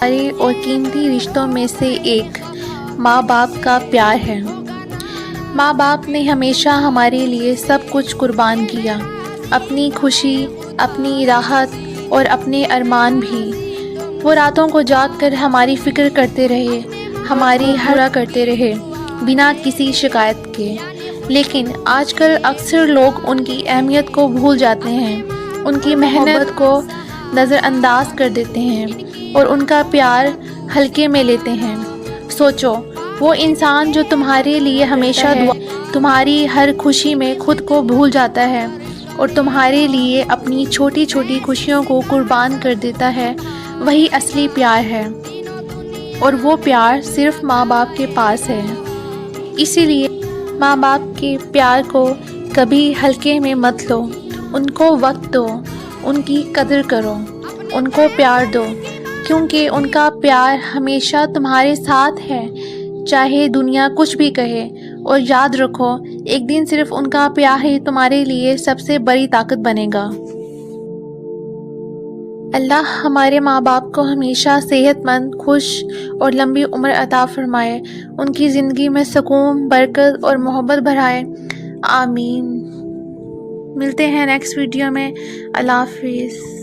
پیارے اور قیمتی رشتوں میں سے ایک ماں باپ کا پیار ہے۔ ماں باپ نے ہمیشہ ہمارے لیے سب کچھ قربان کیا، اپنی خوشی، اپنی راحت اور اپنے ارمان بھی۔ وہ راتوں کو جاگ کر ہماری فکر کرتے رہے، ہماری ہر کرتے رہے بنا کسی شکایت کے۔ لیکن آج کل اکثر لوگ ان کی اہمیت کو بھول جاتے ہیں، ان کی محنت کو نظر انداز کر دیتے ہیں اور ان کا پیار ہلکے میں لیتے ہیں۔ سوچو، وہ انسان جو تمہارے لیے ہمیشہ تمہاری ہر خوشی میں خود کو بھول جاتا ہے اور تمہارے لیے اپنی چھوٹی چھوٹی خوشیوں کو قربان کر دیتا ہے، وہی اصلی پیار ہے۔ اور وہ پیار صرف ماں باپ کے پاس ہے۔ اسی لیے ماں باپ کے پیار کو کبھی ہلکے میں مت لو، ان کو وقت دو، ان کی قدر کرو، ان کو پیار دو، کیونکہ ان کا پیار ہمیشہ تمہارے ساتھ ہے، چاہے دنیا کچھ بھی کہے۔ اور یاد رکھو، ایک دن صرف ان کا پیار ہی تمہارے لیے سب سے بڑی طاقت بنے گا۔ اللہ ہمارے ماں باپ کو ہمیشہ صحت مند، خوش اور لمبی عمر عطا فرمائے، ان کی زندگی میں سکون، برکت اور محبت بڑھائے، آمین۔ ملتے ہیں نیکسٹ ویڈیو میں۔ اللہ حافظ۔